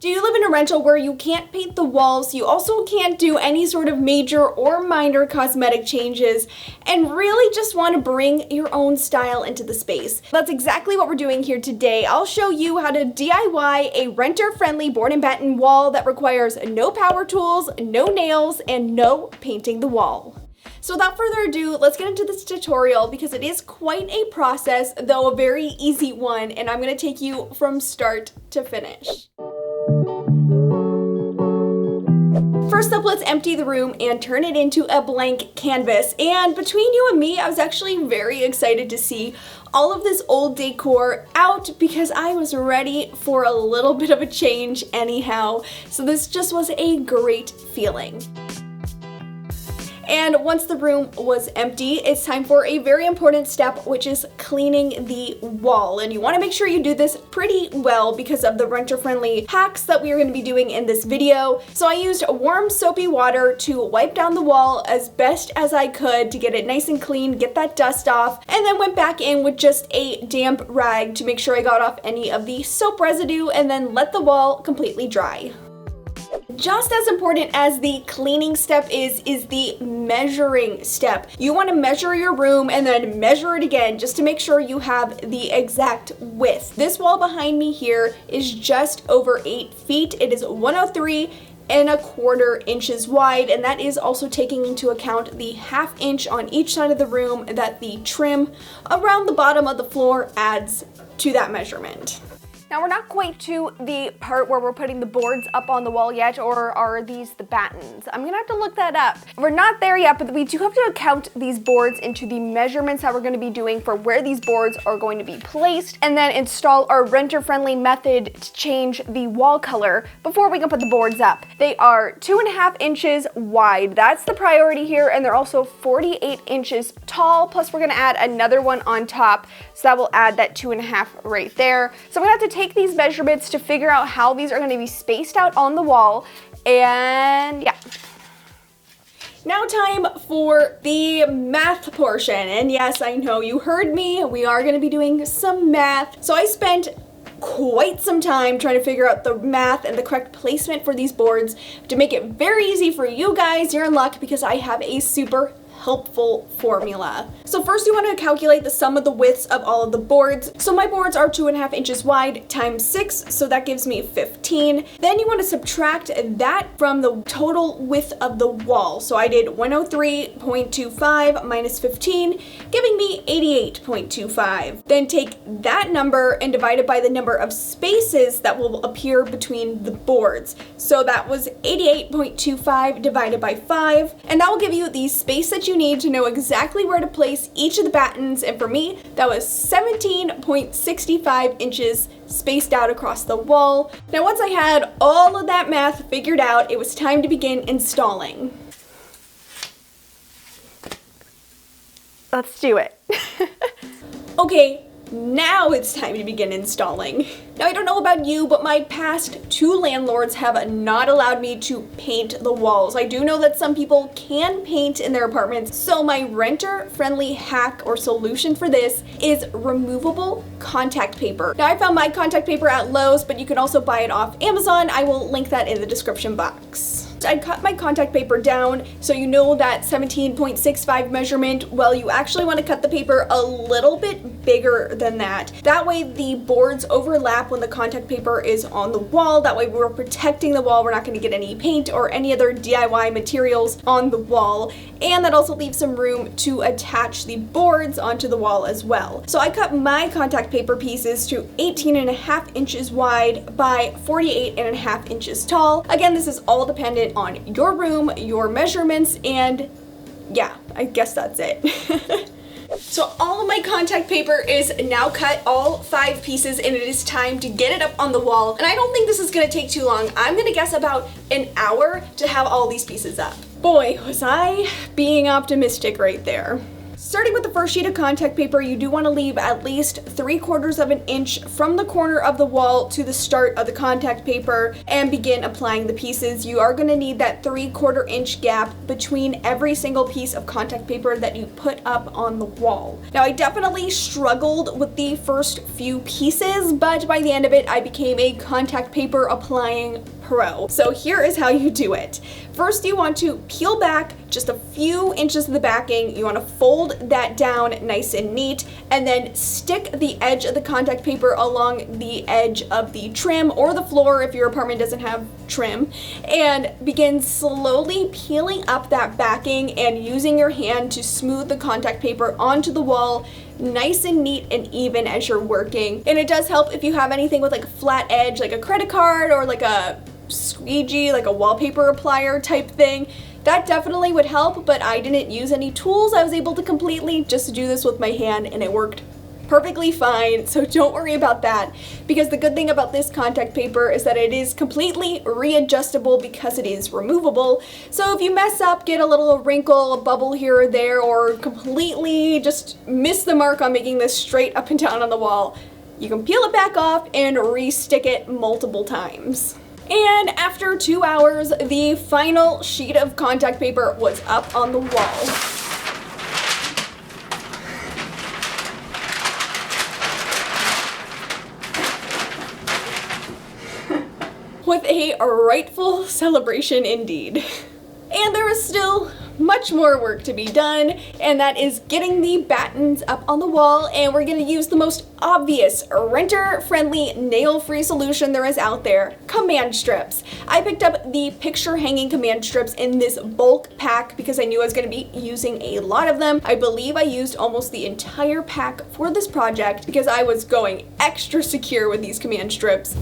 Do you live in a rental where you can't paint the walls, you also can't do any sort of major or minor cosmetic changes, and really just want to bring your own style into the space? That's exactly what we're doing here today. I'll show you how to DIY a renter-friendly board and batten wall that requires no power tools, no nails, and no painting the wall. So without further ado, let's get into this tutorial because it is quite a process, though a very easy one, and I'm going to take you from start to finish. First up, let's empty the room and turn it into a blank canvas. And between you and me, I was actually very excited to see all of this old decor out because I was ready for a little bit of a change anyhow. So this just was a great feeling. And once the room was empty, it's time for a very important step, which is cleaning the wall. And you want to make sure you do this pretty well because of the renter-friendly hacks that we are going to be doing in this video. So I used warm soapy water to wipe down the wall as best as I could to get it nice and clean, get that dust off, and then went back in with just a damp rag to make sure I got off any of the soap residue and then let the wall completely dry. Just as important as the cleaning step is the measuring step. You want to measure your room and then measure it again just to make sure you have the exact width. This wall behind me here is just over 8 feet. It is 103¼ inches wide, and that is also taking into account the ½ inch on each side of the room that the trim around the bottom of the floor adds to that measurement. Now we're not quite to the part where we're putting the boards up on the wall yet, or are these the battens? I'm gonna have to look that up. We're not there yet, but we do have to count these boards into the measurements that we're gonna be doing for where these boards are going to be placed, and then install our renter-friendly method to change the wall color before we can put the boards up. They are 2½ inches wide. That's the priority here, and they're also 48 inches tall, plus we're gonna add another one on top, so that will add that 2½ right there. So I'm gonna have to take these measurements to figure out how these are going to be spaced out on the wall, and yeah. Now time for the math portion, and yes, I know you heard me, we are going to be doing some math. So I spent quite some time trying to figure out the math and the correct placement for these boards to make it very easy for you guys. You're in luck because I have a super helpful formula. So first you want to calculate the sum of the widths of all of the boards. So my boards are 2½ inches wide times 6, so that gives me 15. Then you want to subtract that from the total width of the wall. So I did 103.25 minus 15, giving me 88.25. Then take that number and divide it by the number of spaces that will appear between the boards. So that was 88.25 divided by 5, and that will give you the space that you need to know exactly where to place each of the battens, and for me that was 17.65 inches spaced out across the wall. Now once I had all of that math figured out, it was time to begin installing. Let's do it. Okay, now it's time to begin installing. Now I don't know about you, but my past 2 landlords have not allowed me to paint the walls. I do know that some people can paint in their apartments, so my renter-friendly hack or solution for this is removable contact paper. Now I found my contact paper at Lowe's, but you can also buy it off Amazon. I will link that in the description box. I cut my contact paper down, so you know that 17.65 measurement, well, you actually want to cut the paper a little bit bigger than that. That way the boards overlap when the contact paper is on the wall. That way we're protecting the wall. We're not going to get any paint or any other DIY materials on the wall. And that also leaves some room to attach the boards onto the wall as well. So I cut my contact paper pieces to 18½ inches wide by 48½ inches tall. Again, this is all dependent on your room, your measurements, and yeah, I guess that's it. So all of my contact paper is now cut, all 5 pieces, and it is time to get it up on the wall. And I don't think this is gonna take too long. I'm gonna guess about an hour to have all these pieces up. Boy, was I being optimistic right there. Starting with the first sheet of contact paper, you do want to leave at least 3/4 of an inch from the corner of the wall to the start of the contact paper and begin applying the pieces. You are going to need that 3/4 inch gap between every single piece of contact paper that you put up on the wall. Now, I definitely struggled with the first few pieces, but by the end of it, I became a contact paper applying pro. So here is how you do it. First, you want to peel back just a few inches of the backing. You want to fold that down nice and neat, and then stick the edge of the contact paper along the edge of the trim or the floor if your apartment doesn't have trim, and begin slowly peeling up that backing and using your hand to smooth the contact paper onto the wall nice and neat and even as you're working. And it does help if you have anything with like a flat edge, like a credit card or like a squeegee, like a wallpaper applier type thing. That definitely would help, but I didn't use any tools. I was able to completely just do this with my hand and it worked perfectly fine, so don't worry about that, because the good thing about this contact paper is that it is completely readjustable because it is removable. So if you mess up, get a little wrinkle, a bubble here or there, or completely just miss the mark on making this straight up and down on the wall, you can peel it back off and re-stick it multiple times. And after 2 hours, the final sheet of contact paper was up on the wall. With a rightful celebration indeed. And there is still much more work to be done, and that is getting the battens up on the wall, and we're going to use the most obvious, renter-friendly, nail-free solution there is out there, command strips. I picked up the picture hanging command strips in this bulk pack because I knew I was going to be using a lot of them. I believe I used almost the entire pack for this project because I was going extra secure with these command strips.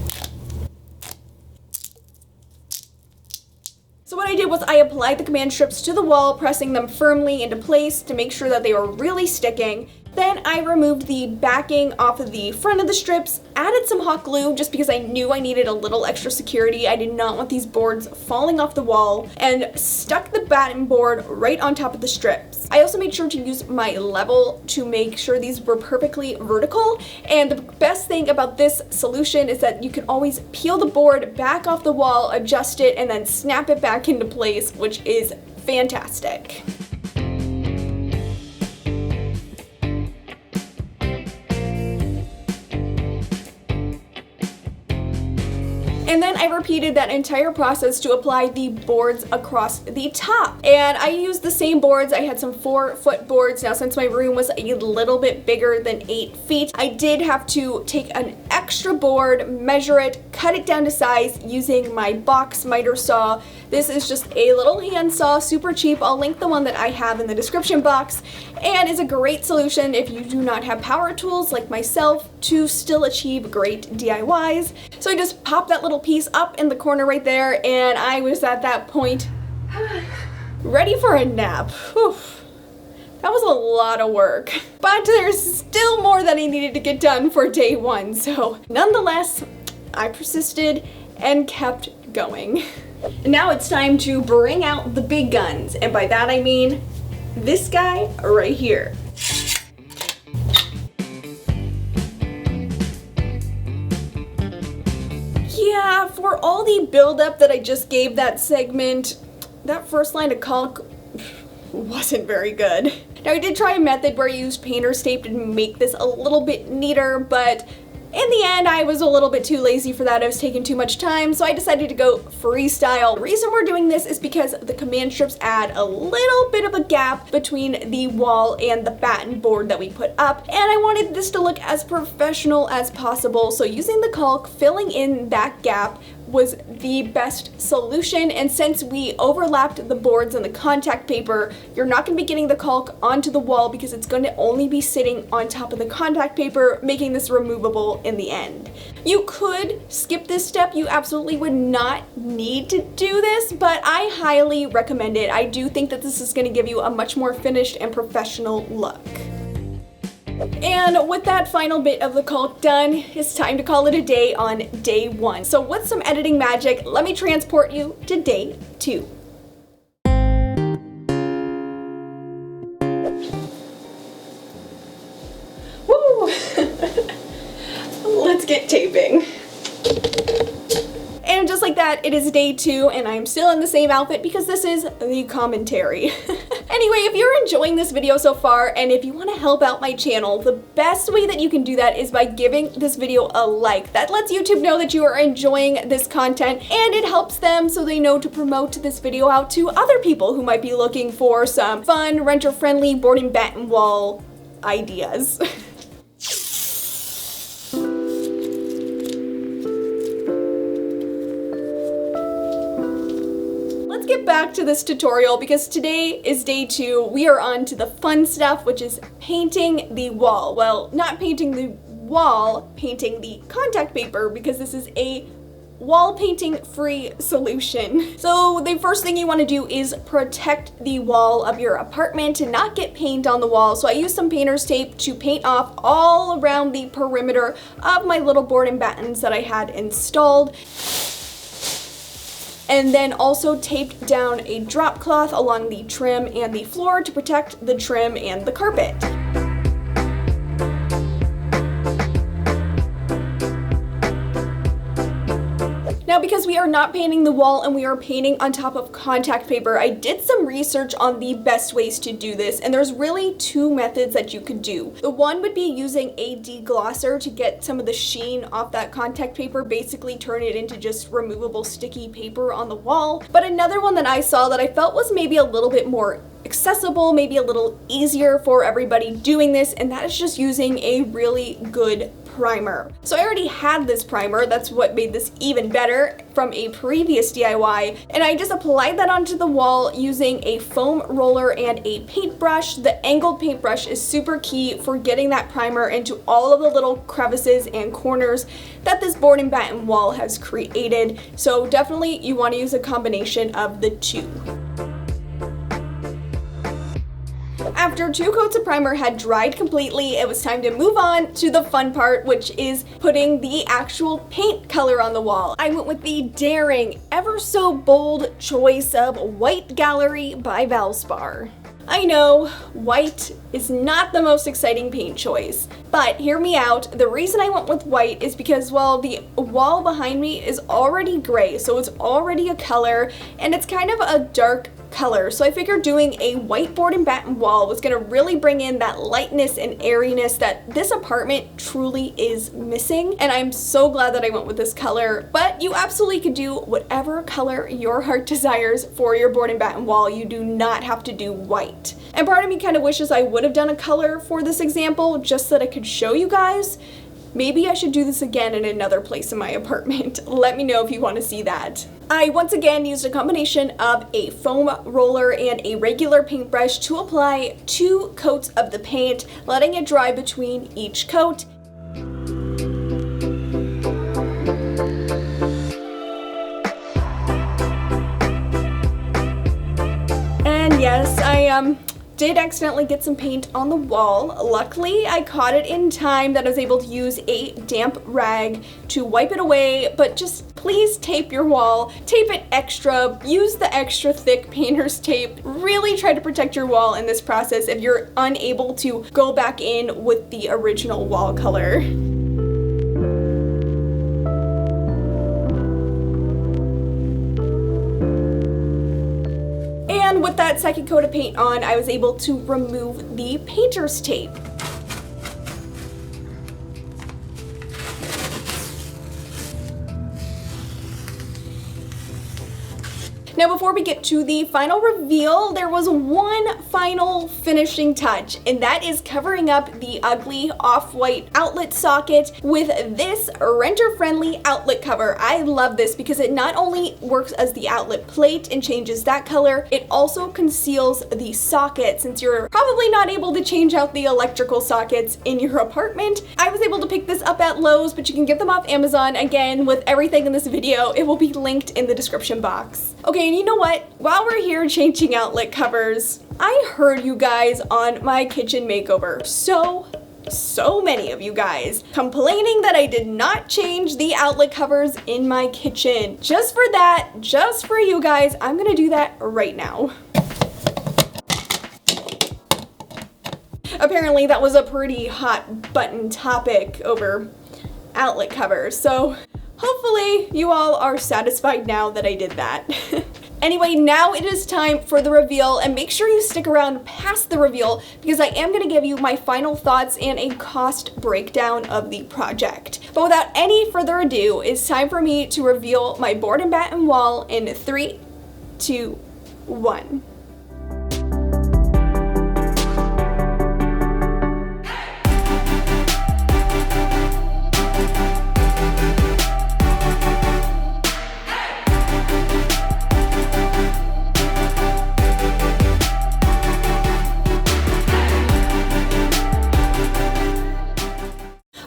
So what I did was I applied the command strips to the wall, pressing them firmly into place to make sure that they were really sticking. Then I removed the backing off of the front of the strips, added some hot glue just because I knew I needed a little extra security. I did not want these boards falling off the wall, and stuck the batten board right on top of the strips. I also made sure to use my level to make sure these were perfectly vertical, and the best thing about this solution is that you can always peel the board back off the wall, adjust it, and then snap it back into place, which is fantastic. And then I repeated that entire process to apply the boards across the top. And I used the same boards. I had some 4-foot boards. Now, since my room was a little bit bigger than 8 feet, I did have to take an extra board, measure it, cut it down to size using my box miter saw. This is just a little hand saw, super cheap. I'll link the one that I have in the description box, and is a great solution if you do not have power tools like myself to still achieve great DIYs. So I just popped that little piece up in the corner right there, and I was at that point ready for a nap. Whew. That was a lot of work, but there's still more that I needed to get done for day 1. So nonetheless, I persisted and kept going. And now it's time to bring out the big guns, and by that I mean this guy right here. Yeah, for all the buildup that I just gave that segment, that first line of caulk wasn't very good. Now, I did try a method where I used painter's tape to make this a little bit neater, but in the end, I was a little bit too lazy for that. I was taking too much time, so I decided to go freestyle. The reason we're doing this is because the command strips add a little bit of a gap between the wall and the batten board that we put up, and I wanted this to look as professional as possible, so using the caulk, filling in that gap was the best solution. And since we overlapped the boards and the contact paper, you're not going to be getting the caulk onto the wall because it's going to only be sitting on top of the contact paper, making this removable in the end. You could skip this step. You absolutely would not need to do this, but I highly recommend it. I do think that this is going to give you a much more finished and professional look. And with that final bit of the caulk done, it's time to call it a day on day 1. So with some editing magic, let me transport you to day 2. like that, it is day 2 and I'm still in the same outfit because this is the commentary. Anyway, if you're enjoying this video so far and if you want to help out my channel, the best way that you can do that is by giving this video a like. That lets YouTube know that you are enjoying this content and it helps them so they know to promote this video out to other people who might be looking for some fun, renter-friendly board and batten wall ideas. Get back to this tutorial because today is day 2. We are on to the fun stuff, which is painting the wall. Well, not painting the wall, painting the contact paper, because this is a wall painting free solution. So the first thing you want to do is protect the wall of your apartment and not get paint on the wall. So I used some painter's tape to paint off all around the perimeter of my little board and battens that I had installed. And then also taped down a drop cloth along the trim and the floor to protect the trim and the carpet. Now, because we are not painting the wall and we are painting on top of contact paper, I did some research on the best ways to do this, and there's really 2 methods that you could do. The one would be using a deglosser to get some of the sheen off that contact paper, basically turn it into just removable sticky paper on the wall. But another one that I saw that I felt was maybe a little bit more accessible, maybe a little easier for everybody doing this, and that is just using a really good primer. So I already had this primer, that's what made this even better, from a previous DIY, and I just applied that onto the wall using a foam roller and a paintbrush. The angled paintbrush is super key for getting that primer into all of the little crevices and corners that this board and batten wall has created. So definitely you want to use a combination of the 2. After 2 coats of primer had dried completely, it was time to move on to the fun part, which is putting the actual paint color on the wall. I went with the daring, ever so bold choice of White Gallery by Valspar. I know, white is not the most exciting paint choice, but hear me out. The reason I went with white is because, well, the wall behind me is already gray, so it's already a color, and it's kind of a dark color. So I figured doing a white board and batten wall was gonna really bring in that lightness and airiness that this apartment truly is missing. And I'm so glad that I went with this color, but you absolutely could do whatever color your heart desires for your board and batten wall. You do not have to do white. And part of me kind of wishes I would have done a color for this example just so that I could show you guys. Maybe I should do this again in another place in my apartment. Let me know if you want to see that. I once again used a combination of a foam roller and a regular paintbrush to apply 2 coats of the paint, letting it dry between each coat. And yes, I did accidentally get some paint on the wall. Luckily, I caught it in time that I was able to use a damp rag to wipe it away, but just please tape your wall. Tape it extra, use the extra thick painter's tape. Really try to protect your wall in this process if you're unable to go back in with the original wall color. And with that second coat of paint on, I was able to remove the painter's tape. Now, before we get to the final reveal, there was one final finishing touch, and that is covering up the ugly off-white outlet socket with this renter-friendly outlet cover. I love this because it not only works as the outlet plate and changes that color, it also conceals the socket. Since you're probably not able to change out the electrical sockets in your apartment, I was able to pick this up at Lowe's, but you can get them off Amazon. Again, with everything in this video, it will be linked in the description box. Okay, and you know what? While we're here changing outlet covers, I heard you guys on my kitchen makeover. So many of you guys complaining that I did not change the outlet covers in my kitchen. Just for that, just for you guys, I'm gonna do that right now. Apparently that was a pretty hot button topic over outlet covers, so hopefully you all are satisfied now that I did that. Anyway, now it is time for the reveal, and make sure you stick around past the reveal because I am going to give you my final thoughts and a cost breakdown of the project. But without any further ado, it's time for me to reveal my board and batten wall in 3, 2, 1.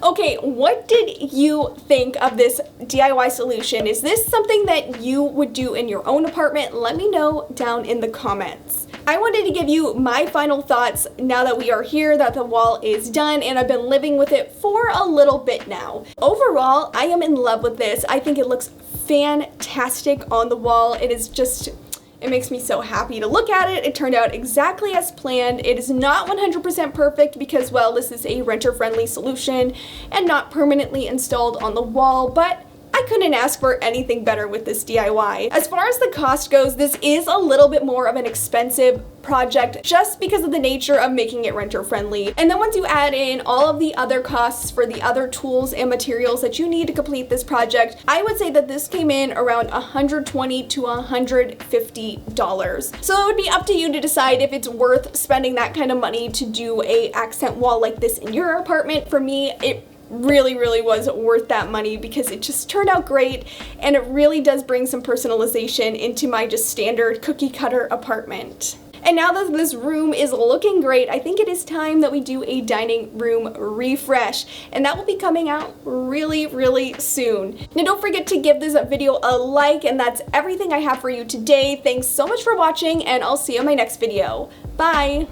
Okay, what did you think of this DIY solution? Is this something that you would do in your own apartment? Let me know down in the comments. I wanted to give you my final thoughts now that we are here, that the wall is done, and I've been living with it for a little bit now. Overall, I am in love with this. I think it looks fantastic on the wall. It makes me so happy to look at it. It turned out exactly as planned. It is not 100% perfect because, well, this is a renter-friendly solution and not permanently installed on the wall, but I couldn't ask for anything better with this DIY. As far as the cost goes, this is a little bit more of an expensive project just because of the nature of making it renter-friendly. And then once you add in all of the other costs for the other tools and materials that you need to complete this project, I would say that this came in around $120 to $150. So it would be up to you to decide if it's worth spending that kind of money to do a accent wall like this in your apartment. For me, it really was worth that money because it just turned out great, and it really does bring some personalization into my just standard cookie cutter apartment. And now that this room is looking great, I think it is time that we do a dining room refresh, and that will be coming out really soon. Now don't forget to give this video a like, and that's everything I have for you today. Thanks so much for watching, and I'll see you in my next video. Bye!